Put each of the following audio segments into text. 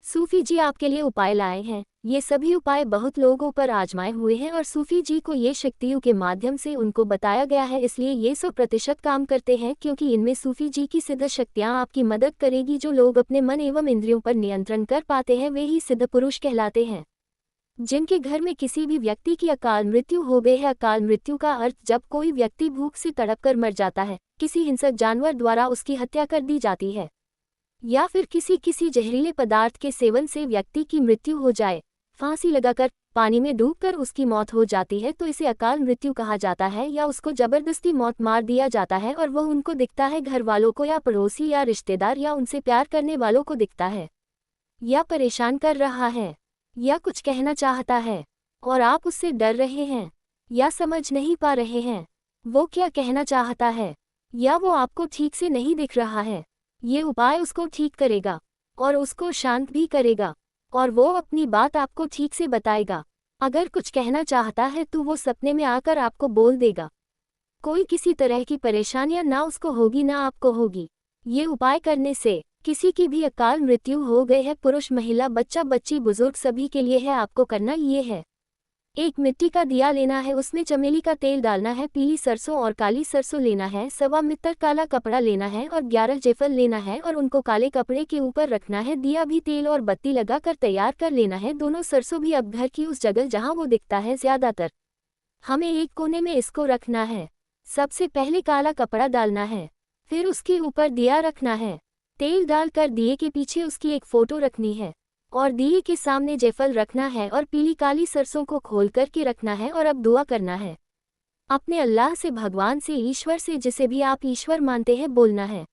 सूफी जी आपके लिए उपाय लाए हैं। ये सभी उपाय बहुत लोगों पर आजमाए हुए हैं और सूफी जी को ये शक्तियों के माध्यम से उनको बताया गया है, इसलिए ये 100% काम करते हैं, क्योंकि इनमें सूफी जी की सिद्ध शक्तियाँ आपकी मदद करेगी। जो लोग अपने मन एवं इंद्रियों पर नियंत्रण कर पाते हैं वे ही सिद्ध पुरुष कहलाते हैं। जिनके घर में किसी भी व्यक्ति की अकाल मृत्यु हो गई है। अकाल मृत्यु का अर्थ जब कोई व्यक्ति भूख से तड़प कर मर जाता है, किसी हिंसक जानवर द्वारा उसकी हत्या कर दी जाती है, या फिर किसी जहरीले पदार्थ के सेवन से व्यक्ति की मृत्यु हो जाए, फांसी लगाकर पानी में डूबकर उसकी मौत हो जाती है, तो इसे अकाल मृत्यु कहा जाता है। या उसको जबरदस्ती मौत मार दिया जाता है और वह उनको दिखता है, घर वालों को या पड़ोसी या रिश्तेदार या उनसे प्यार करने वालों को दिखता है, या परेशान कर रहा है, या कुछ कहना चाहता है और आप उससे डर रहे हैं या समझ नहीं पा रहे हैं वो क्या कहना चाहता है, या वो आपको ठीक से नहीं दिख रहा है। ये उपाय उसको ठीक करेगा और उसको शांत भी करेगा और वो अपनी बात आपको ठीक से बताएगा। अगर कुछ कहना चाहता है तो वो सपने में आकर आपको बोल देगा। कोई किसी तरह की परेशानियां ना उसको होगी ना आपको होगी। ये उपाय करने से किसी की भी अकाल मृत्यु हो गई है, पुरुष महिला बच्चा बच्ची बुजुर्ग सभी के लिए है। आपको करना ये है, एक मिट्टी का दिया लेना है, उसमें चमेली का तेल डालना है, पीली सरसों और काली सरसों लेना है, 1.25 मीटर काला कपड़ा लेना है और 11 जेफल लेना है और उनको काले कपड़े के ऊपर रखना है। दिया भी तेल और बत्ती लगाकर तैयार कर लेना है। दोनों सरसों भी अब घर की उस जगह जहां वो दिखता है, ज्यादातर हमें एक कोने में इसको रखना है। सबसे पहले काला कपड़ा डालना है, फिर उसके ऊपर दिया रखना है। तेल डालकर दिए के पीछे उसकी एक फोटो रखनी है और दिए के सामने जेफल रखना है और पीली काली सरसों को खोल करके रखना है। और अब दुआ करना है, अपने अल्लाह से, भगवान से, ईश्वर से, जिसे भी आप ईश्वर मानते हैं, बोलना है,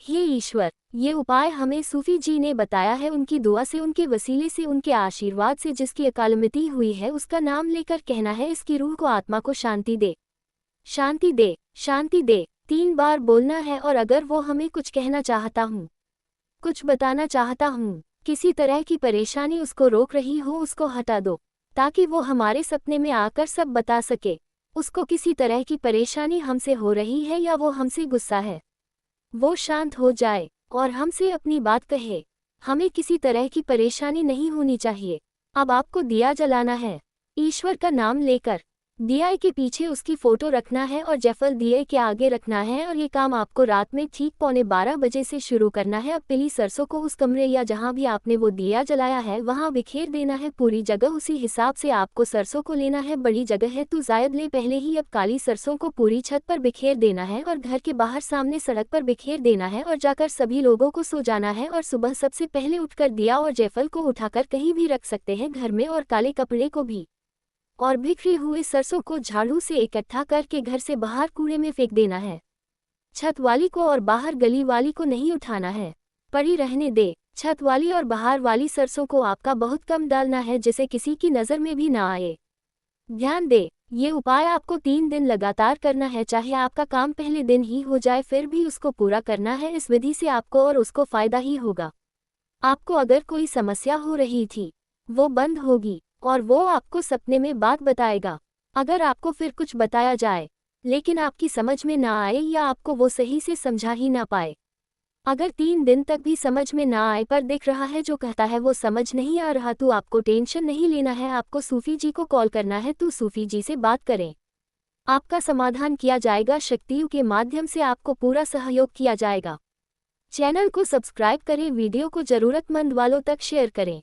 हे ईश्वर, ये उपाय हमें सूफी जी ने बताया है, उनकी दुआ से, उनके वसीले से, उनके आशीर्वाद से जिसकी अकालमृत्यु हुई है उसका नाम लेकर कहना है, इसकी रूह को, आत्मा को शांति दे, शांति दे, शांति दे, 3 बार बोलना है। और अगर वो हमें कुछ कहना चाहता हूँ, कुछ बताना चाहता हूँ, किसी तरह की परेशानी उसको रोक रही हो, उसको हटा दो, ताकि वो हमारे सपने में आकर सब बता सके। उसको किसी तरह की परेशानी हमसे हो रही है या वो हमसे गुस्सा है, वो शांत हो जाए और हमसे अपनी बात कहे। हमें किसी तरह की परेशानी नहीं होनी चाहिए। अब आपको दिया जलाना है, ईश्वर का नाम लेकर। दिया के पीछे उसकी फोटो रखना है और जेफल दिए के आगे रखना है। और ये काम आपको रात में ठीक 11:15 बजे से शुरू करना है। अब पीली सरसों को उस कमरे या जहां भी आपने वो दिया जलाया है वहां बिखेर देना है, पूरी जगह। उसी हिसाब से आपको सरसों को लेना है, बड़ी जगह है तो जायद ले पहले ही। अब काली सरसों को पूरी छत पर बिखेर देना है और घर के बाहर सामने सड़क पर बिखेर देना है और जाकर सभी लोगों को सो जाना है। और सुबह सबसे पहले उठकर दिया और जेफल को उठाकर कहीं भी रख सकते हैं घर में, और काले कपड़े को भी, और बिखरे हुए सरसों को झाड़ू से इकट्ठा करके घर से बाहर कूड़े में फेंक देना है। छत वाली को और बाहर गली वाली को नहीं उठाना है, पड़ी रहने दे। छत वाली और बाहर वाली सरसों को आपका बहुत कम डालना है, जिसे किसी की नज़र में भी ना आए। ध्यान दे, ये उपाय आपको 3 दिन लगातार करना है, चाहे आपका काम पहले दिन ही हो जाए फिर भी उसको पूरा करना है। इस विधि से आपको और उसको फायदा ही होगा। आपको अगर कोई समस्या हो रही थी वो बंद होगी और वो आपको सपने में बात बताएगा। अगर आपको फिर कुछ बताया जाए लेकिन आपकी समझ में ना आए या आपको वो सही से समझा ही ना पाए, अगर 3 दिन तक भी समझ में ना आए पर दिख रहा है जो कहता है वो समझ नहीं आ रहा, तो आपको टेंशन नहीं लेना है। आपको सूफी जी को कॉल करना है, तो सूफी जी से बात करें, आपका समाधान किया जाएगा। शक्तियों के माध्यम से आपको पूरा सहयोग किया जाएगा। चैनल को सब्सक्राइब करें, वीडियो को ज़रूरतमंद वालों तक शेयर करें।